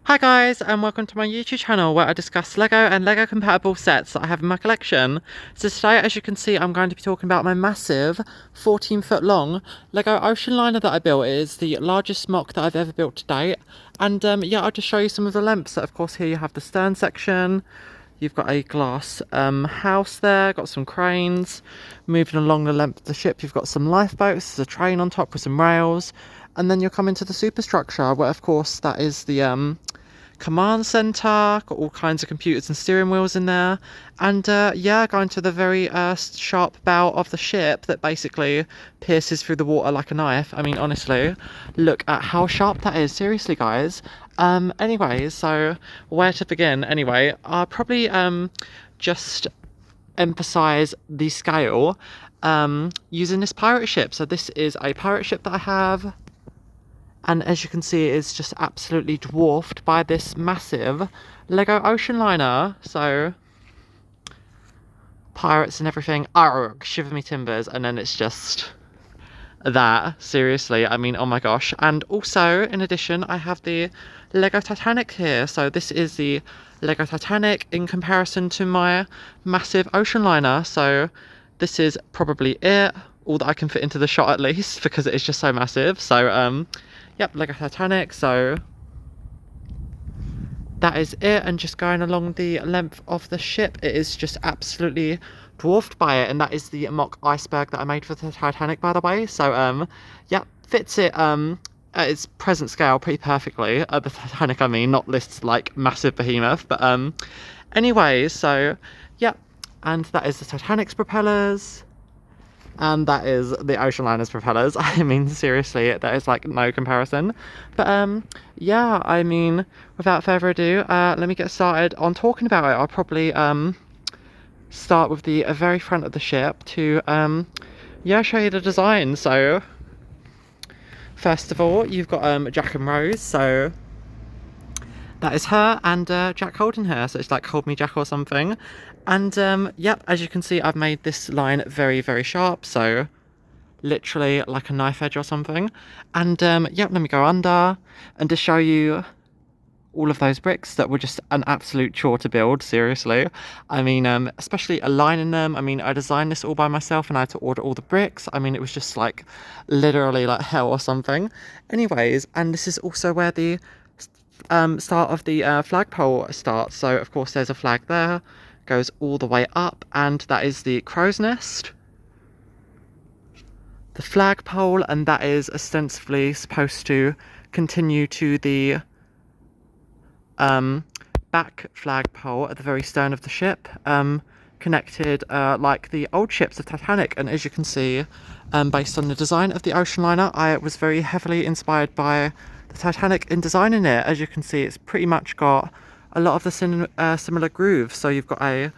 Hi guys, and welcome to my YouTube channel where I discuss Lego and Lego compatible sets that I have in my collection. So today, as you can see, I'm going to be talking about my massive 14-foot long Lego Oceanliner that I built. It is the largest mock that I've ever built to date. And yeah, I'll just show you some of the lengths. So of course here you have the stern section. You've got a glass house there, got some cranes. Moving along the length of the ship, you've got some lifeboats, there's a train on top with some rails. And then you'll come into the superstructure, where of course that is the command center, got all kinds of computers and steering wheels in there. And yeah, going to the very sharp bow of the ship that basically pierces through the water like a knife. I mean, honestly, look at how sharp that is. Seriously, guys. Anyway, so where to begin? Anyway, I'll probably just emphasize the scale using this pirate ship. So this is a pirate ship that I have, and as you can see, it's just absolutely dwarfed by this massive Lego Oceanliner. So pirates and everything, arg, shiver me timbers. And then it's just that, seriously, I mean, oh my gosh. And also, in addition, I have the Lego Titanic here. So this is the Lego Titanic in comparison to my massive Oceanliner. So this is probably it, all that I can fit into the shot at least, because it is just so massive. So yep, Lego Titanic. So that is it. And just going along the length of the ship, it is just absolutely dwarfed by it. And that is the mock iceberg that I made for the Titanic, by the way. So yeah, fits it at its present scale pretty perfectly. The Titanic, I mean, not this like massive behemoth, but anyway, so yeah. And that is the Titanic's propellers, and that is the Oceanliner's propellers. I mean, seriously, there is like no comparison. But yeah, I mean, without further ado, let me get started on talking about it. I'll probably start with the very front of the ship to yeah, show you the design. So first of all, you've got Jack and Rose. So that is her and Jack holding her, so it's like Hold Me Jack or something. And yep, as you can see, I've made this line very, very sharp, so literally like a knife edge or something. And yep, let me go under and to show you all of those bricks that were just an absolute chore to build, seriously. I mean, especially aligning them. I mean, I designed this all by myself and I had to order all the bricks. I mean, it was just like literally like hell or something. Anyways, and this is also where the start of the flagpole starts. So of course there's a flag there, goes all the way up, and that is the crow's nest, the flagpole, and that is ostensibly supposed to continue to the back flagpole at the very stern of the ship, connected like the old ships of Titanic. And as you can see, based on the design of the Oceanliner, I was very heavily inspired by the Titanic in designing it. As you can see, it's pretty much got a lot of the similar grooves. So you've got a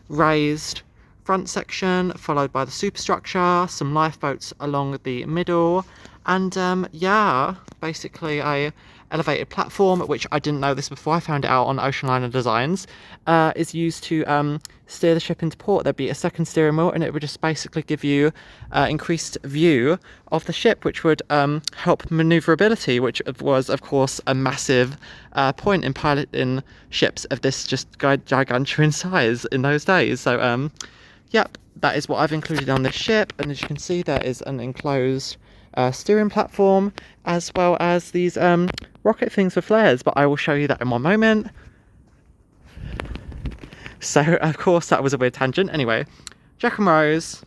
raised front section, followed by the superstructure, some lifeboats along the middle, and yeah, basically a elevated platform, which I didn't know this before, I found it out on Oceanliner Designs, is used to steer the ship into port. There'd be a second steering wheel, and it would just basically give you increased view of the ship, which would help maneuverability, which was of course a massive point in piloting ships of this just gargantuan size in those days. So yep, that is what I've included on this ship. And as you can see, there is an enclosed steering platform, as well as these rocket things for flares, but I will show you that in one moment. So of course that was a weird tangent. Anyway, Jack and Rose,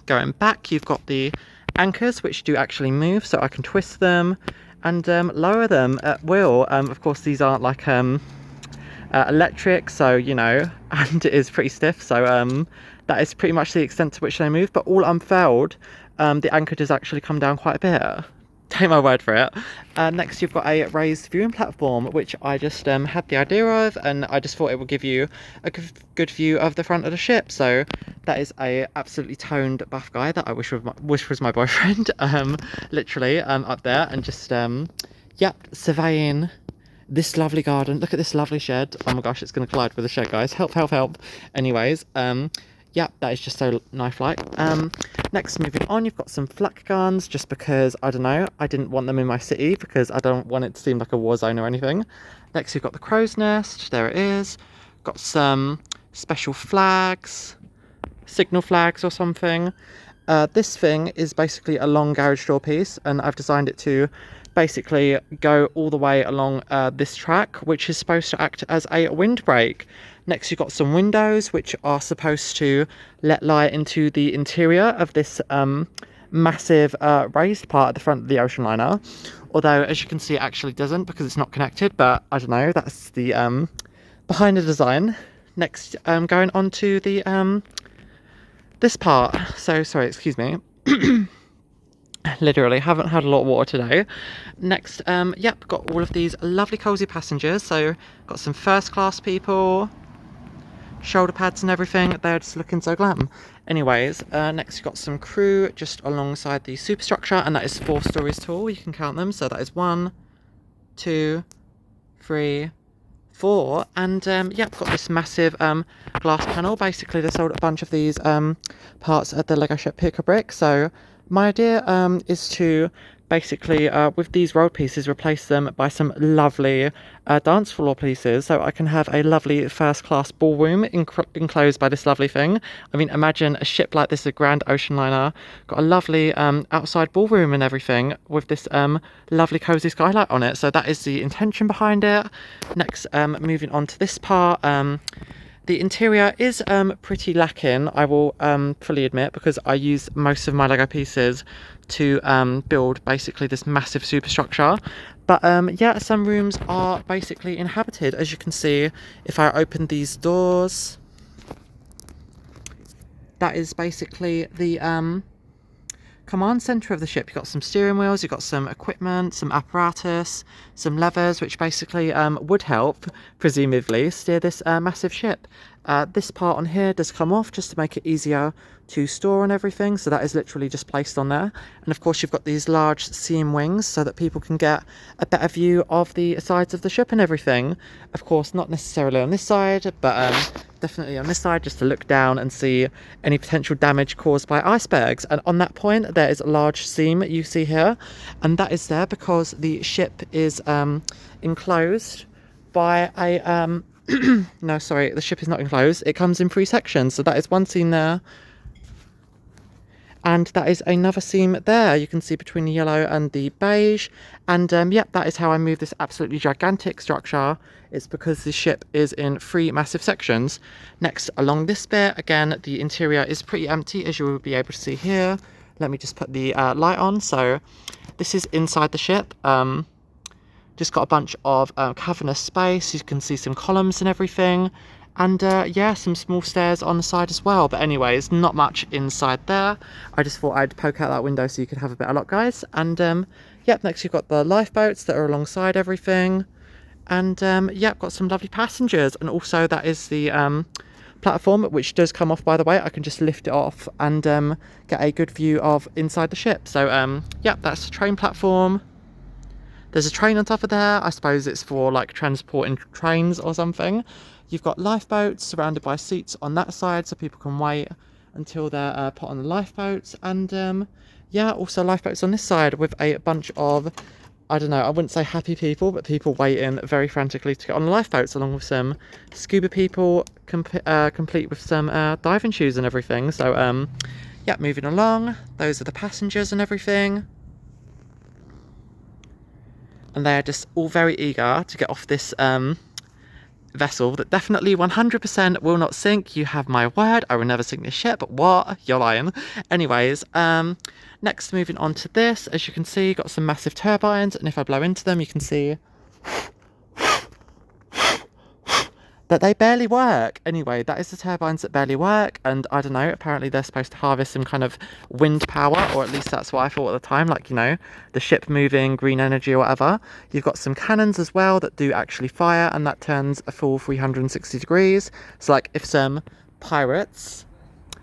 going back, you've got the anchors, which do actually move, so I can twist them and lower them at will. Of course these aren't like electric, so you know, and it is pretty stiff, so that is pretty much the extent to which they move. But all unfurled, the anchor does actually come down quite a bit. Take my word for it. Next you've got a raised viewing platform, which I just had the idea of, and I just thought it would give you a good view of the front of the ship. So that is a absolutely toned buff guy that I wish was my boyfriend, literally up there, and just yep, surveying this lovely garden. Look at this lovely shed. Oh my gosh, it's going to collide with the shed, guys. Help, help, help. Anyways, yeah, that is just so knife-like. Next, moving on, you've got some flak guns, just because, I don't know, I didn't want them in my city, because I don't want it to seem like a war zone or anything. Next, you've got the crow's nest, there it is. Got some special flags, signal flags or something. This thing is basically a long garage door piece, and I've designed it to basically go all the way along this track, which is supposed to act as a windbreak. Next, you've got some windows, which are supposed to let light into the interior of this massive raised part at the front of the Oceanliner. Although, as you can see, it actually doesn't, because it's not connected, but I don't know, that's the behind the design. Next, going on to the this part. So, sorry, excuse me. Literally, haven't had a lot of water today. Next, yep, got all of these lovely cozy passengers. So, got some first class people, shoulder pads and everything. They're just looking so glam. Anyways, next you've got some crew just alongside the superstructure, and that is 4 stories tall. You can count them. So that is 1, 2, 3, 4, and yeah, got this massive glass panel. Basically, they sold a bunch of these parts at the Lego shop Pick a Brick. So my idea is to basically, with these road pieces, replace them by some lovely dance floor pieces, so I can have a lovely first-class ballroom enclosed by this lovely thing. I mean, imagine a ship like this, a grand Oceanliner, got a lovely outside ballroom and everything with this lovely cozy skylight on it. So that is the intention behind it. Next, moving on to this part. The interior is pretty lacking, I will fully admit, because I use most of my Lego pieces to build basically this massive superstructure. But yeah, some rooms are basically inhabited, as you can see if I open these doors. That is basically the command center of the ship. You've got some steering wheels, you've got some equipment, some apparatus, some levers, which basically would help, presumably, steer this massive ship. This part on here does come off just to make it easier to store and everything, so that is literally just placed on there. And of course you've got these large seam wings so that people can get a better view of the sides of the ship and everything. Of course, not necessarily on this side, but definitely on this side, just to look down and see any potential damage caused by icebergs. And on that point, there is a large seam you see here, and that is there because the ship is enclosed by a no, sorry, the ship is not enclosed. It comes in 3 sections, so that is one seam there, and that is another seam there. You can see between the yellow and the beige, and yep, that is how I move this absolutely gigantic structure. It's because the ship is in 3 massive sections. Next, along this bit, again, the interior is pretty empty, as you will be able to see here. Let me just put the light on. So this is inside the ship. Just got a bunch of cavernous space. You can see some columns and everything, and yeah, some small stairs on the side as well. But anyways, not much inside there. I just thought I'd poke out that window so you could have a better look, guys. And yep, next you've got the lifeboats that are alongside everything, and yep, got some lovely passengers. And also that is the platform, which does come off, by the way. I can just lift it off and get a good view of inside the ship. So yep, that's the train platform. There's a train on top of there. I suppose it's for like transporting trains or something. You've got lifeboats surrounded by seats on that side, so people can wait until they're put on the lifeboats. And yeah, also lifeboats on this side with a bunch of, I don't know, I wouldn't say happy people, but people waiting very frantically to get on the lifeboats, along with some scuba people complete with some diving shoes and everything. So yeah, moving along. Those are the passengers and everything. And they're just all very eager to get off this vessel that definitely 100% will not sink. You have my word, I will never sink this ship. What? You're lying. Anyways, next, moving on to this, as you can see, got some massive turbines, and if I blow into them, you can see that they barely work. Anyway, that is the turbines that barely work, and I don't know, apparently they're supposed to harvest some kind of wind power, or at least that's what I thought at the time, like, you know, the ship moving, green energy or whatever. You've got some cannons as well that do actually fire, and that turns a full 360 degrees. So like, if some pirates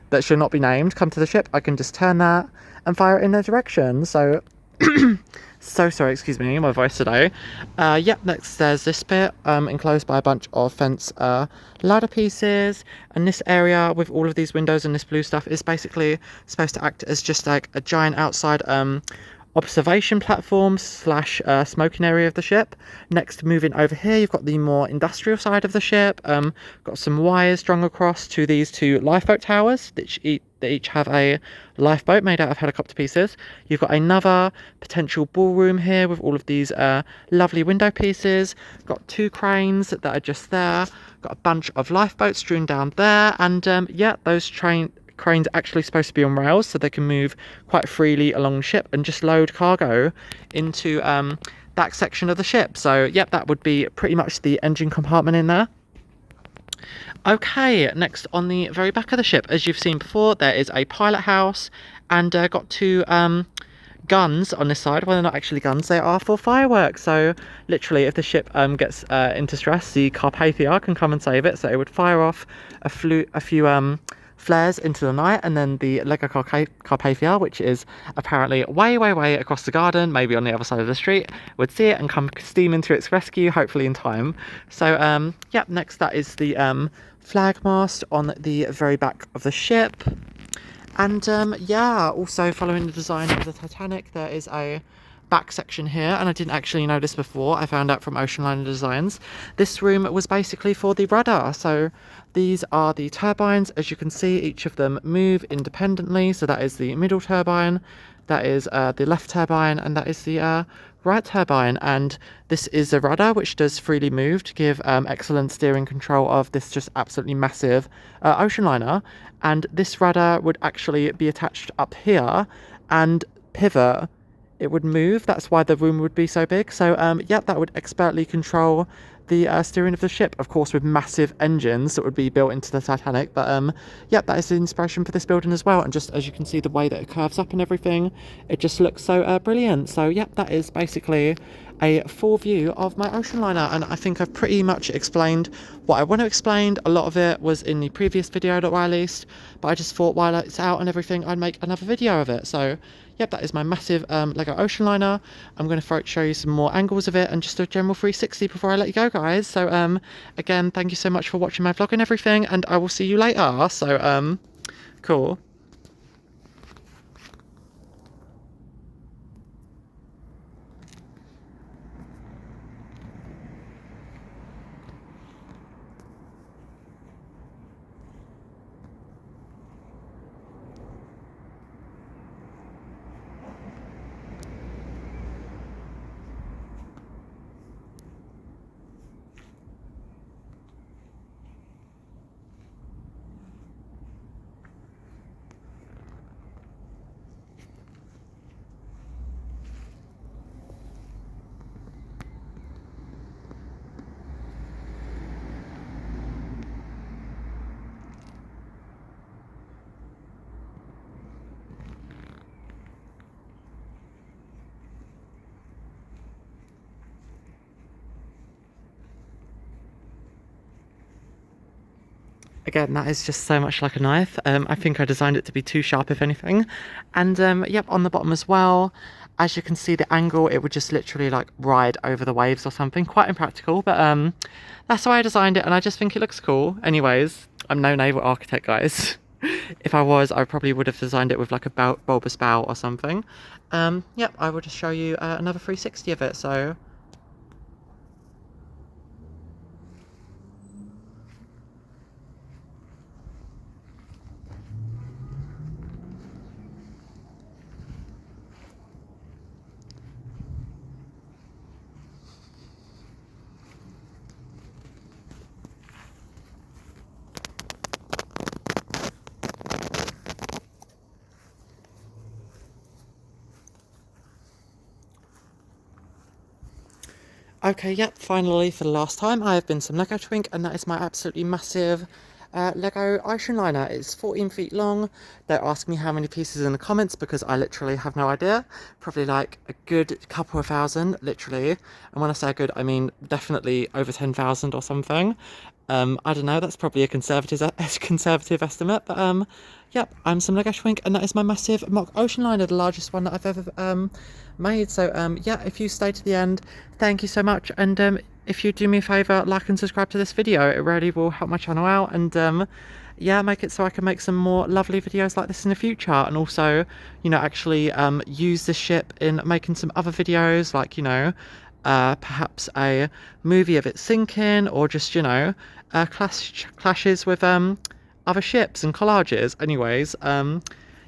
that should not be named come to the ship, I can just turn that and fire it in their direction. So So sorry, excuse me, my voice today. Yep, next there's this bit, enclosed by a bunch of fence ladder pieces, and this area with all of these windows and this blue stuff is basically supposed to act as just like a giant outside observation platform slash smoking area of the ship. Next, moving over here, you've got the more industrial side of the ship. Got some wires strung across to these two lifeboat towers, they each have a lifeboat made out of helicopter pieces. You've got another potential ballroom here with all of these lovely window pieces. Got two cranes that are just there. Got a bunch of lifeboats strewn down there, and yeah, those cranes actually supposed to be on rails so they can move quite freely along the ship and just load cargo into that section of the ship. So yep, that would be pretty much the engine compartment in there. Okay, next on the very back of the ship, as you've seen before, there is a pilot house, and got two guns on this side. Well, they're not actually guns, they are for fireworks. So literally, if the ship gets into stress, the Carpathia can come and save it. So it would fire off a few flares into the night, and then the Lego Carpathia, which is apparently way across the garden, maybe on the other side of the street, would see it and come steaming to its rescue, hopefully in time. So yeah, next that is the flag mast on the very back of the ship. And yeah, also following the design of the Titanic, there is a back section here, and I didn't actually know this before, I found out from Oceanliner Designs. This room was basically for the rudder. So these are the turbines. As you can see, each of them move independently. So that is the middle turbine, that is the left turbine, and that is the right turbine. And this is the rudder, which does freely move to give excellent steering control of this just absolutely massive Oceanliner. And this rudder would actually be attached up here and pivot. It would move. That's why the room would be so big. So yeah, that would expertly control the steering of the ship, of course, with massive engines that would be built into the Titanic. But yeah, that is the inspiration for this building as well. And just as you can see, the way that it curves up and everything, it just looks so brilliant. So yeah, that is basically a full view of my Oceanliner, and I think I've pretty much explained what I want to explain. A lot of it was in the previous video that I released, but I just thought while it's out and everything, I'd make another video of it. So yep, that is my massive Lego Oceanliner. I'm going to show you some more angles of it and just a general 360 before I let you go, guys. So again, thank you so much for watching my vlog and everything, and I will see you later. So cool. Again, that is just so much like a knife. I think I designed it to be too sharp, if anything. And yep, on the bottom as well, as you can see the angle, it would just literally like ride over the waves or something. Quite impractical, but that's the way I designed it, and I just think it looks cool. Anyways, I'm no naval architect, guys. If I was, I probably would have designed it with like a bulbous bow or something. Yep, I will just show you another 360 of it. So okay, yep, finally for the last time I have been some Lego Twink, and that is my absolutely massive Lego Oceanliner. It's 14 feet long. Don't ask me how many pieces in the comments because I literally have no idea. Probably like a good couple of thousand, literally. And when I say good, I mean definitely over 10,000 or something. I don't know, that's probably a conservative estimate, but yep, I'm some Lego Twink, and that is my massive mock Oceanliner, the largest one that I've ever made. So yeah, if you stay to the end, thank you so much. And if you do me a favor, like and subscribe to this video, it really will help my channel out. And yeah, make it so I can make some more lovely videos like this in the future, and also, you know, actually use this ship in making some other videos, like, you know, perhaps a movie of it sinking, or just, you know, clashes with other ships and collages. Anyways,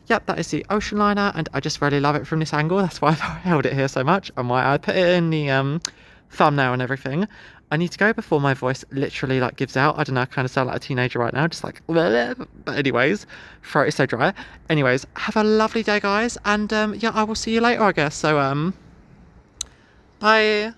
yep, that is the Oceanliner, and I just really love it from this angle. That's why I've held it here so much, and why I put it in the thumbnail and everything. I need to go before my voice literally like gives out. I don't know, I kind of sound like a teenager right now, just like bleh. But anyways, throat is so dry. Anyways, have a lovely day, guys, and yeah, I will see you later, I guess. So bye.